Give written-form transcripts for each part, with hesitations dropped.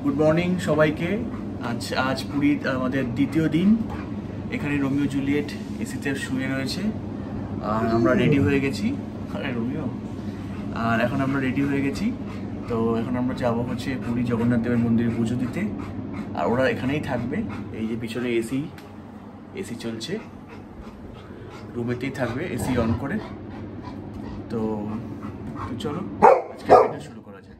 Good morning সবাইকে। আজ পুরীর আমাদের দ্বিতীয় দিন। এখানে রোমিও জুলিয়েট এসিতে শুয়ে রয়েছে আর আমরা রেডি হয়ে গেছি। রোমিও আর এখন আমরা রেডি হয়ে গেছি। তো এখন আমরা যাবো হচ্ছে পুরী জগন্নাথ দেবের মন্দিরে পুজো দিতে। আর ওরা এখানেই থাকবে। এই যে পিছনে এসি চলছে, রুমেতেই থাকবে এসি অন করে। তো চলো আজকে ভিডিও শুরু করা যাক।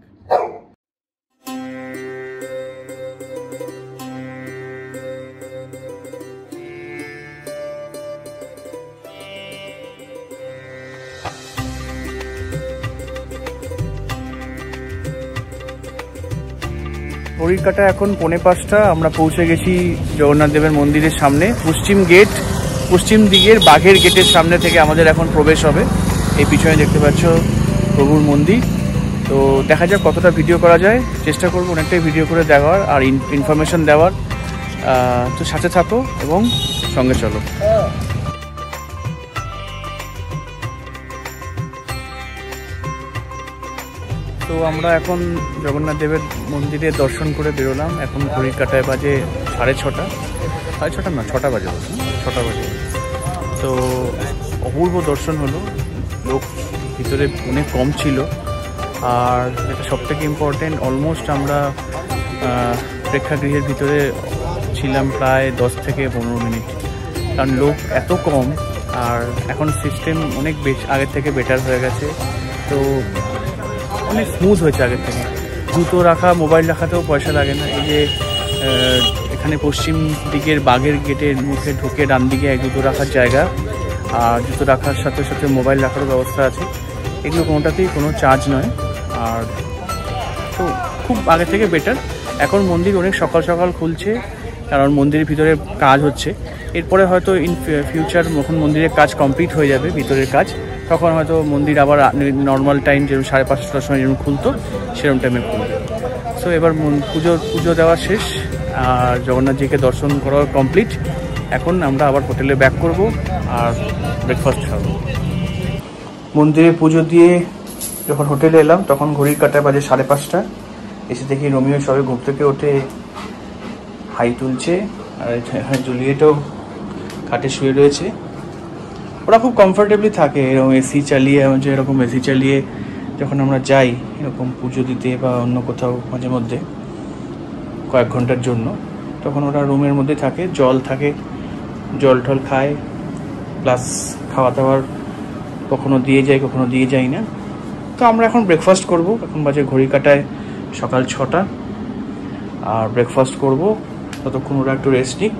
ঘড়ির কাঁটা এখন 4:45। আমরা পৌঁছে গেছি জগন্নাথ দেবের মন্দিরের সামনে। পশ্চিম দিকের বাঘের গেটের সামনে থেকে আমাদের এখন প্রবেশ হবে। এই পিছনে দেখতে পাচ্ছ প্রভুর মন্দির। তো দেখা যাক কতটা ভিডিও করা যায়। চেষ্টা করবো অনেকটাই ভিডিও করে দেওয়ার আর ইনফরমেশন দেওয়ার। তো সাথে থাকো এবং সঙ্গে চলো। তো আমরা এখন জগন্নাথ দেবের মন্দিরে দর্শন করে বেরোলাম। এখন ঘড়ির কাঁটায় বাজে 6:30 না 6টা বাজে। 6টা বাজে। তো অপূর্ব দর্শন হলো। লোক ভিতরে অনেক কম ছিল। আর এটা সবথেকে ইম্পর্টেন্ট, অলমোস্ট আমরা প্রেক্ষাগৃহের ভিতরে ছিলাম প্রায় 10 থেকে 15 মিনিট। কারণ লোক এত কম। আর এখন সিস্টেম অনেক বেশি আগের থেকে বেটার হয়ে গেছে। তো অনেক স্মুথ হয়েছে আগের থেকে। জুতো রাখা, মোবাইল রাখাতেও পয়সা লাগে না। এই যে এখানে পশ্চিম দিকের বাঘের গেটের মুখে ঢুকে ডান দিকে এক জুতো রাখার জায়গা, আর জুতো রাখার সাথে সাথে মোবাইল রাখারও ব্যবস্থা আছে। এগুলো কোনোটাতেই কোনো চার্জ নয়। আর তো খুব আগে থেকে বেটার। এখন মন্দির অনেক সকাল সকাল খুলছে, কারণ মন্দিরের ভিতরে কাজ হচ্ছে। এরপরে হয়তো ইন ফিউচার যখন মন্দিরের কাজ কমপ্লিট হয়ে যাবে, ভিতরের কাজ, তখন হয়তো মন্দির আবার নর্মাল টাইম যেরকম 5:30টার সময় যেরকম খুলতো সেরকম টাইমে খুলবে। সো এবার পুজো দেওয়া শেষ আর জগন্নাথজিকে দর্শন করা কমপ্লিট। এখন আমরা আবার হোটেলে ব্যাক করব আর ব্রেকফাস্ট খাবো। মন্দিরে পুজো দিয়ে যখন হোটেলে এলাম তখন ঘড়ির কাঁটায় বাজে 5:30। এসে দেখি রোমিও সবে ঘুম থেকে ওঠে হাই তুলছে। আর এখানে জুলিয়েটও খাটে শুয়ে রয়েছে। ওরা খুব কমফোর্টেবলি থাকে এরকম এসি চালিয়ে। এরকম এসি চালিয়ে যখন আমরা যাই এরকম পুজো দিতে বা অন্য কোথাও মাঝে মধ্যে কয়েক ঘন্টার জন্য, তখন ওরা রুমের মধ্যে থাকে, জল থাকে, জল টল খায়, প্লাস খাওয়া দাওয়ার কখনো দিয়ে যায় কখনো দিয়ে যাই না। তো আমরা এখন ব্রেকফাস্ট করব। এখন বাজে ঘড়ি কাটায় সকাল 6টা। আর ব্রেকফাস্ট করব, ততক্ষণ ওরা একটু রেস্ট নিক।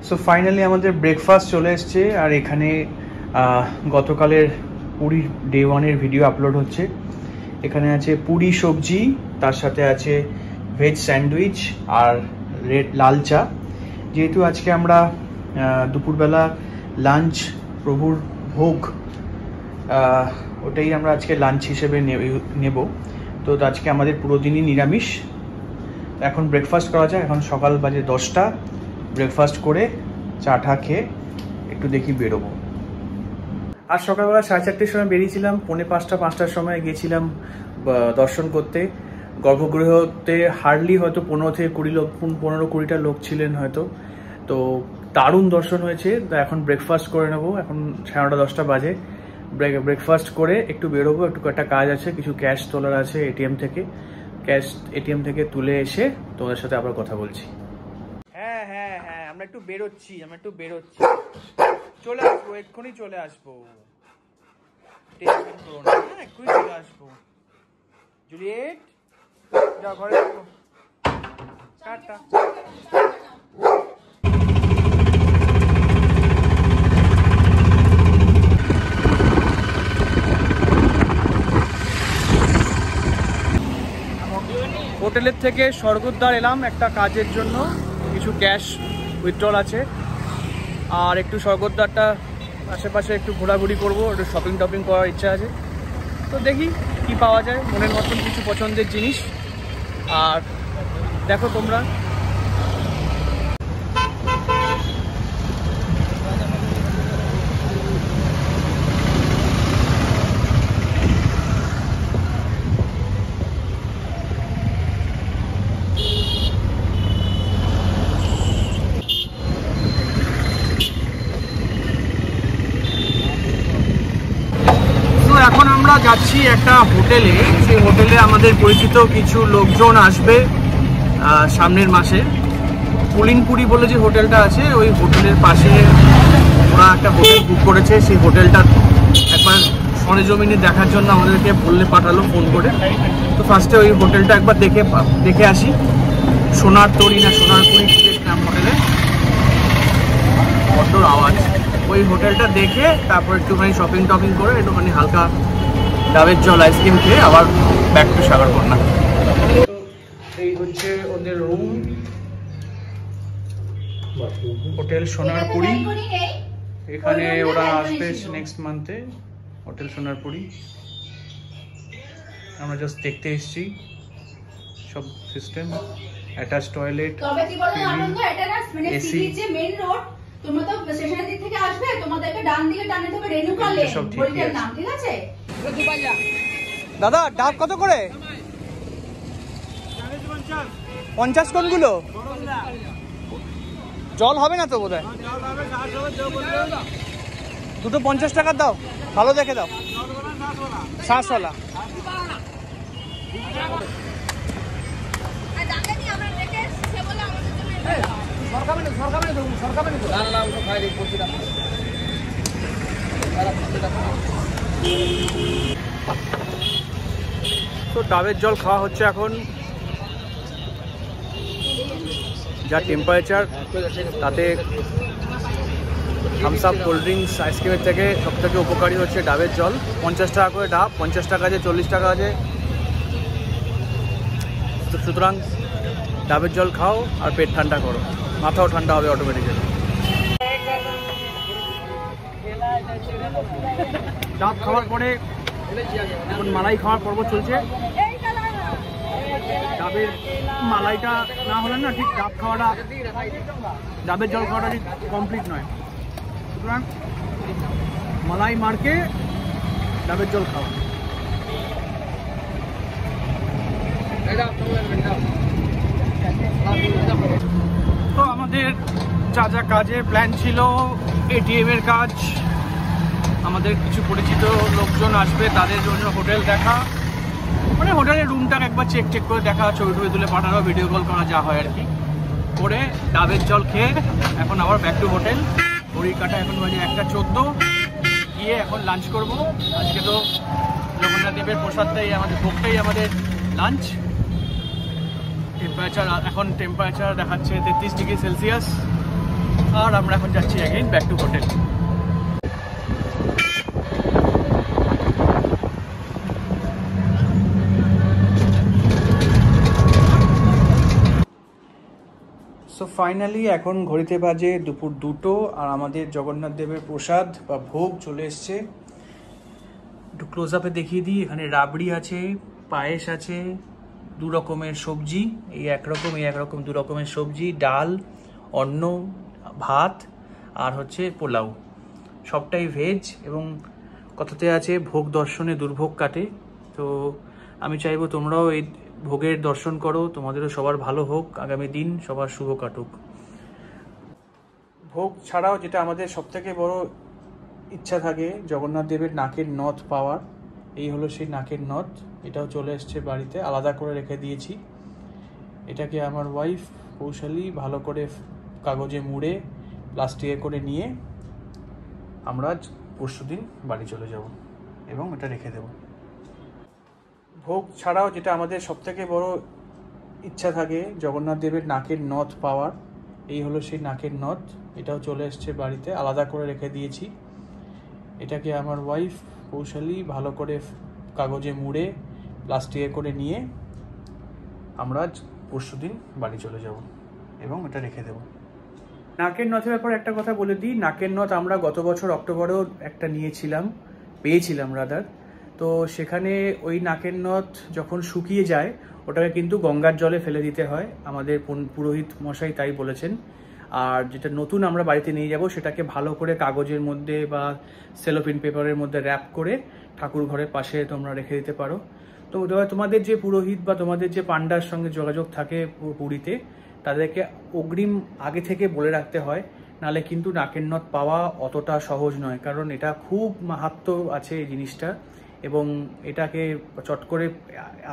সো ফাইনালি আমাদের ব্রেকফাস্ট চলে এসছে। আর এখানে গতকালের পুরীর ডে 1-এর ভিডিও আপলোড হচ্ছে। এখানে আছে পুরি সবজি, তার সাথে আছে ভেজ স্যান্ডউইচ আর লাল চা। যেহেতু আজকে আমরা দুপুরবেলা লাঞ্চ প্রভুর ভোগ, ওটাই আমরা আজকে লাঞ্চ হিসেবে নেব। তো আজকে আমাদের পুরো দিনই নিরামিষ। এখন ব্রেকফাস্ট করা যায়। এখন সকাল বাজে 10টা। ব্রেকফাস্ট করে চা খেয়ে একটু দেখি বেরোবো। আর সকালবেলা 4:30টার সময় বেরিয়েছিলাম। 4:45-5টার সময় গেছিলাম দর্শন করতে। গর্ভগৃহতে হার্ডলি হয়তো 15-20টা লোক ছিলেন হয়তো। তো দারুণ দর্শন হয়েছে। তো এখন ব্রেকফাস্ট করে নেবো। এখন 9:30-10টা বাজে। ব্রেকফাস্ট করে একটু বেরোবো। একটু একটা কাজ আছে, কিছু ক্যাশ তোলার আছে এটিএম থেকে তুলে এসে তোমাদের সাথে আবার কথা বলছি। হ্যাঁ, আমরা একটু বেরোচ্ছি। চলে আসবো, এক্ষুনি চলে আসবো। টেনশন করো না, এক্ষুনি চলে আসবো। জুলিয়েট যাও ঘরে থাকো। টাটা। হোটেলের থেকে স্বর্গদ্বার এলাম একটা কাজের জন্য। কিছু ক্যাশ উইথড্রল আছে আর একটু স্বর্গদ্বারটা আশেপাশে একটু ঘোরাঘুরি করবো, একটু শপিং করার ইচ্ছা আছে। তো দেখি কি পাওয়া যায়, মনের মতন কিছু পছন্দের জিনিস। আর দেখো তোমরা। যাচ্ছি একটা হোটেলে। সেই হোটেলে আমাদের পরিচিত কিছু লোকজন আসবে সামনের মাসে। পুলিনপুরি বলে যে হোটেলটা আছে, ওই হোটেলের পাশে ওরা একটা হোটেল বুক করেছে। সেই হোটেলটা একবার সরেজমিনে দেখার জন্য আমাদেরকে বললে পাঠালো ফোন করে। তো ফার্স্টে ওই হোটেলটা একবার দেখে আসি। সোনার তরী না সোনারপুরি নাম হোটেলে, বড্ড আওয়াজ। ওই হোটেলটা দেখে তারপর একটুখানি শপিং টপিং করে একটুখানি হালকা ডাবের জল আইসক্রিম খেয়ে আবার ব্যাক টু সাগরকন্যা। এই হচ্ছে ওদের রুম, হোটেল সোনারপুরি। এখানে ওরা আসবে নেক্সট মান্থে, হোটেল সোনারপুরি। আমরা জাস্ট দেখতে এসেছি সব সিস্টেম, অ্যাটাচ টয়লেট, এসি। তোমরা তো স্টেশনের দিক থেকে আসবে, তোমাদেরকে ডান দিকে টানতে হবে রেণুকা লেন, হোটেলের নাম, ঠিক আছে? দাদা ডাব কত করে? 50 কোনগুলো? জল হবে না তো বোধহয়? দুটো 50 টাকার দাও, ভালো দেখে দাও, শ্বাসওয়ালা। তো ডাবের জল খাওয়া হচ্ছে এখন। যা টেম্পারেচার, তাতে থামস আপ, কোল্ড ড্রিঙ্কস, আইসক্রিমের থেকে সবথেকে উপকারী হচ্ছে ডাবের জল। 50 টাকা করে ডাব, 50 টাকা আছে, 40 টাকা আছে। সুতরাং ডাবের জল খাও আর পেট ঠান্ডা করো, মাথাও ঠান্ডা হবে অটোমেটিক্যালি। ডাব খাওয়ার পরে এখন মালাই খাওয়ার পর্ব চলছে। ডাবের মালাইটা না হলে না ঠিক ডাব খাওয়াটা, ডাবের জল খাওয়াটা ঠিক কমপ্লিট নয়। সুতরাং মালাই মার্কে ডাবের জল খাওয়া। তো আমাদের যা যা কাজের প্ল্যান ছিল, এটিএম এর কাজ, আমাদের কিছু পরিচিত লোকজন আসবে তাদের জন্য হোটেল দেখা, মানে হোটেলের রুমটা একবার চেক করে দেখা, ছবি টবি তুলে পাঠানো, ভিডিও কল করা, যা হয় আর কি করে ডাবের জল খেয়ে এখন আবার ব্যাক টু হোটেল। ঘড়ির কাটা এখন বাজে 1:14, গিয়ে এখন লাঞ্চ করব। আজকে তো জগন্নাথ দেবের প্রসাদটাই আমাদের, ভোগটাই আমাদের লাঞ্চ। টেম্পারেচার দেখাচ্ছে 33 ডিগ্রি সেলসিয়াস। আর আমরা এখন যাচ্ছি again back to hotel. So finally এখন ঘড়িতে বাজে দুপুর 2টো, আর আমাদের জগন্নাথ দেবের প্রসাদ বা ভোগ চলে এসছে। একটু ক্লোজ আপে দেখিয়ে দিই। এখানে রাবড়ি আছে, পায়েস আছে, 2 রকমের সবজি, এই একরকম এই একরকম 2 রকমের সবজি, ডাল, অন্ন, ভাত আর হচ্ছে পোলাও, সবটাই ভেজ। এবং কথাতে আছে ভোগ দর্শনে দুর্ভোগ কাটে। তো আমি চাইবো তোমরাও এই ভোগের দর্শন করো, তোমাদেরও সবার ভালো হোক, আগামী দিন সবার শুভ কাটুক। ভোগ ছাড়াও যেটা আমাদের সবথেকে বড় ইচ্ছা থাকে, জগন্নাথ দেবের নাকের নথ পাওয়ার। এই হলো সেই নাকের নথ, এটাও চলে এসছে বাড়িতে, আলাদা করে রেখে দিয়েছি। এটাকে আমার ওয়াইফ কৌশলী ভালো করে কাগজে মুড়ে প্লাস্টিকে করে নিয়ে আমরা পরশুদিন বাড়ি চলে যাব এবং এটা রেখে দেব। ভোগ ছাড়াও যেটা আমাদের সবথেকে বড় ইচ্ছা থাকে, জগন্নাথ দেবের নাকের নথ পাওয়ার। এই হলো সেই নাকের নথ, এটাও চলে এসছে বাড়িতে, আলাদা করে রেখে দিয়েছি। এটাকে আমার ওয়াইফ কৌশলী ভালো করে কাগজে মুড়ে প্লাস্টিকে করে নিয়ে আমরা পরশুদিন বাড়ি চলে যাব এবং এটা রেখে দেব। নাকের নথের ব্যাপারে একটা কথা বলে দিই। নাকের নথ আমরা গত বছর অক্টোবরেও একটা পেয়েছিলাম রাদার। তো সেখানে ওই নাকের নথ যখন শুকিয়ে যায় ওটাকে কিন্তু গঙ্গার জলে ফেলে দিতে হয়, আমাদের পুরোহিত মশাই তাই বলেছেন। আর যেটা নতুন আমরা বাড়িতে নিয়ে যাব সেটাকে ভালো করে কাগজের মধ্যে বা সেলোফিন পেপারের মধ্যে র্যাপ করে ঠাকুর ঘরের পাশে তোমরা রেখে দিতে পারো। তো তোমাদের যে পুরোহিত বা তোমাদের যে পান্ডার সঙ্গে যোগাযোগ থাকে পুরীতে, তাদেরকে অগ্রিম আগে থেকে বলে রাখতে হয়, নালে কিন্তু নাকের নথ পাওয়া অতটা সহজ নয়, কারণ এটা খুব মাহাত্ম্য আছে এই জিনিসটা। এবং এটাকে চট করে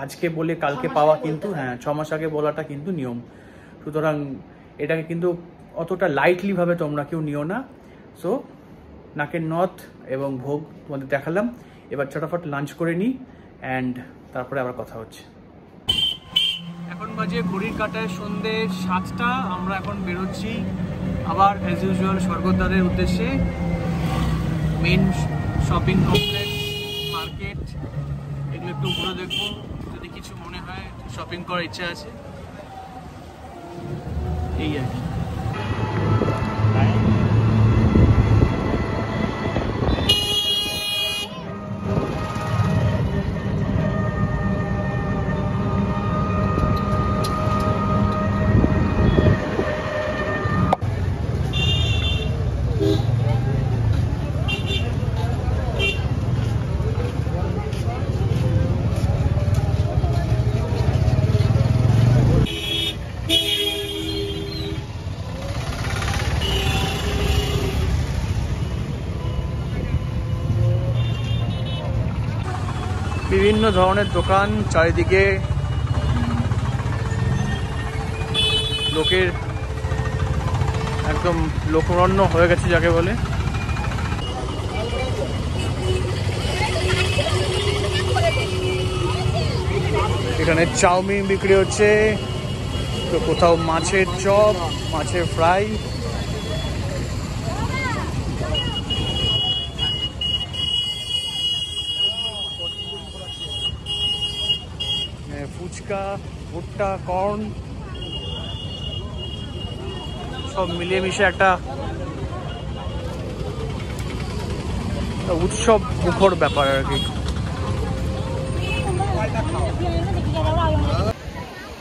আজকে বলে কালকে পাওয়া কিন্তু, হ্যাঁ 6 মাস আগে বলাটা কিন্তু নিয়ম। সুতরাং এটাকে কিন্তু অতটা লাইটলিভাবে তোমরা কেউ নিও না। সো নাকের নথ এবং ভোগ তোমাদের দেখালাম, এবার চটাফট লাঞ্চ করে নিই অ্যান্ড তারপরে আবার কথা হচ্ছে। এখন বাজে ঘড়ির কাঁটায় সন্ধ্যে 7টা। আমরা এখন বেরোচ্ছি আবার অ্যাজ ইউজুয়াল স্বর্গদ্বারের উদ্দেশ্যে। মেন শপিং কমপ্লেক্স, মার্কেট, এগুলো একটু ঘুরে দেখবো, যদি কিছু মনে হয় শপিং করার ইচ্ছা আছে, এই আর কি। বিভিন্ন ধরনের দোকান, চারিদিকে লোকের একদম লোকরণ্য হয়ে গেছে যাকে বলে। এখানে চাউমিন বিক্রি হচ্ছে, তো কোথাও মাছের চপ, মাছের ফ্রাই, ফুচকা, ভুট্টা, কর্ন, সব মিলিয়ে মিশে একটা উৎসব মুখর ব্যাপার আর কি।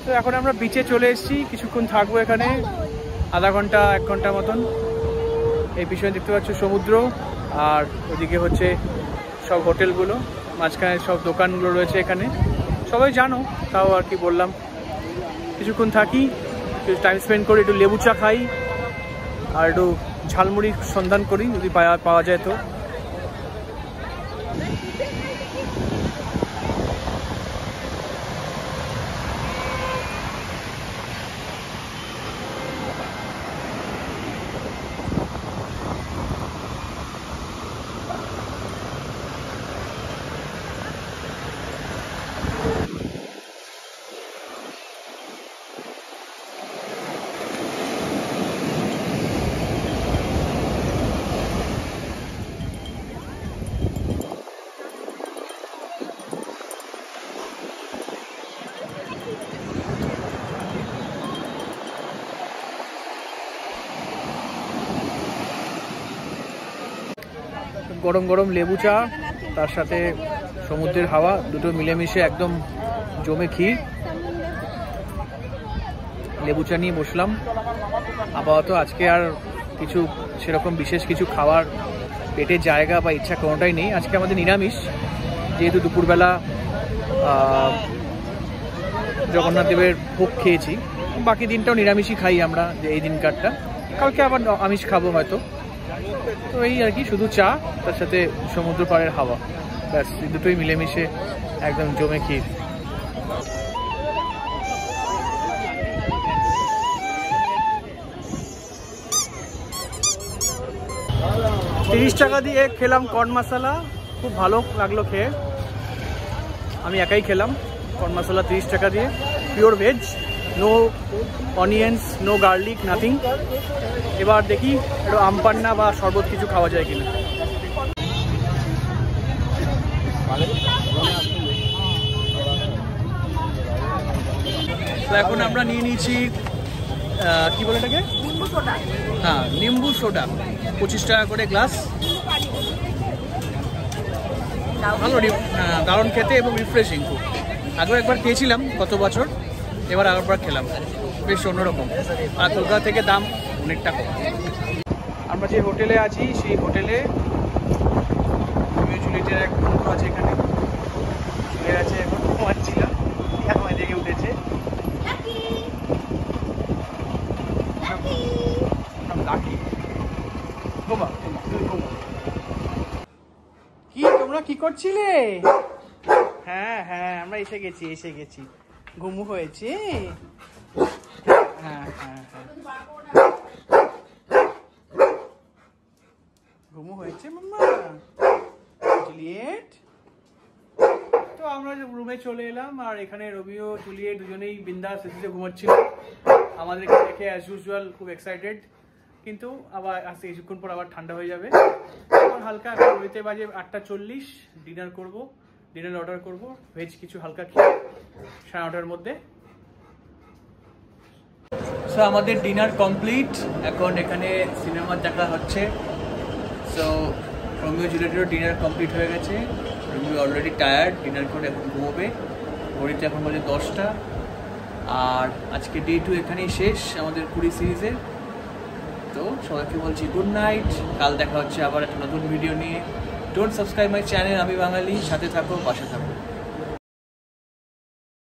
তো এখন আমরা বিচে চলে এসেছি, কিছুক্ষণ থাকবো এখানে, আধা ঘন্টা 1 ঘন্টা মতন। এই পিছনে দেখতে পাচ্ছ সমুদ্র, আর ওদিকে হচ্ছে সব হোটেলগুলো, মাঝখানে সব দোকানগুলো রয়েছে এখানে, সবাই জানো, তাও আর কি বললাম। কিছুক্ষণ থাকি, একটু টাইম স্পেন্ড করি, একটু লেবু চা খাই আর একটু ঝালমুড়ির সন্ধান করি যদি পাওয়া যায় তো। গরম গরম লেবু চা, তার সাথে সমুদ্রের হাওয়া, দুটো মিলেমিশে একদম জমে ক্ষীর। লেবু চা নিয়ে বসলাম। আপাতত আজকে আর কিছু সেরকম বিশেষ কিছু খাওয়ার পেটের জায়গা বা ইচ্ছা কোনোটাই নেই। আজকে আমাদের নিরামিষ, যেহেতু দুপুরবেলা জগন্নাথ দেবের ভোগ খেয়েছি, বাকি দিনটাও নিরামিষই খাই আমরা, যে এই দিনকারটা। কালকে আবার আমিষ খাবো হয়তো। তো এই আর কি, শুধু চা, তার সাথে সমুদ্র পাড়ের হাওয়া, ব্যাস দুটোই মিলেমিশে একদম জমে ক্ষীর। 30 টাকা দিয়ে খেলাম কর্ন মশলা, খুব ভালো লাগলো খেয়ে। আমি একাই খেলাম কর্ন মশলা 30 টাকা দিয়ে, pure veg, no onions, no garlic, nothing. এবার দেখি একটু আমপান্না বা শরবত কিছু খাওয়া যায় কিনা। তো এখন আমরা নিয়ে নিয়েছি কি বলে এটাকে, হ্যাঁ নিম্বু সোডা, 25 টাকা করে গ্লাস। ভালো, দারুণ খেতে এবং রিফ্রেশিং খুব। আগেও একবার খেয়েছিলাম গত বছর, এবার আরেকবার খেলাম, বেশ অন্যরকম। আর কলকাতা থেকে দাম অনেকটা কম। আমরা যে হোটেলে আছি সেই হোটেলে মিউচুয়ালিটির এক বন্ধু আছে, এখানে শুয়ে আছে, এখন ঘুমাচ্ছিলাম, আমায় দেখে উঠেছে। কি তোমরা কি করছিলে? হ্যাঁ হ্যাঁ, আমরা এসে গেছি। ঘুমু হয়েছে? হ্যাঁ হ্যাঁ হ্যাঁ, ঘুমু হয়েছে মাম্মা। জুলিয়েট, তো আমরা রুমে চলে এলাম, আর এখানে রোমিও জুলিয়েট দুজনেই বিন্দাস এসে ঘুমাচ্ছিল। আমাদেরকে দেখে অ্যাজ ইউজুয়াল খুব এক্সাইটেড, কিন্তু আবার আজকে কিছুক্ষণ পর আবার ঠান্ডা হয়ে যাবে। এখন হালকা, ঘড়িতে বাজে 8:40, ডিনার করব, ডিনার অর্ডার করব, ভেজ কিছু হালকা খেয়ে 9:30-র মধ্যে। সো আমাদের ডিনার কমপ্লিট, এখন এখানে সিনেমা দেখা হচ্ছে। সো রোমিও জুলিয়েটেরও ডিনার কমপ্লিট হয়ে গেছে। রোমিও অলরেডি টায়ার্ড, ডিনার করে এখন ঘুমোবে। ঘড়িতে এখন বাজে 10টা। আর আজকে ডে 2 এখানেই শেষ আমাদের পুরী সিরিজের। তো সবাইকে বলছি গুড নাইট, কাল দেখা হচ্ছে আবার একটা নতুন ভিডিও নিয়ে। ডোন্ট সাবস্ক্রাইব মাই চ্যানেল আমি বাঙালি, সাথে থাকো, পাশে থাকো।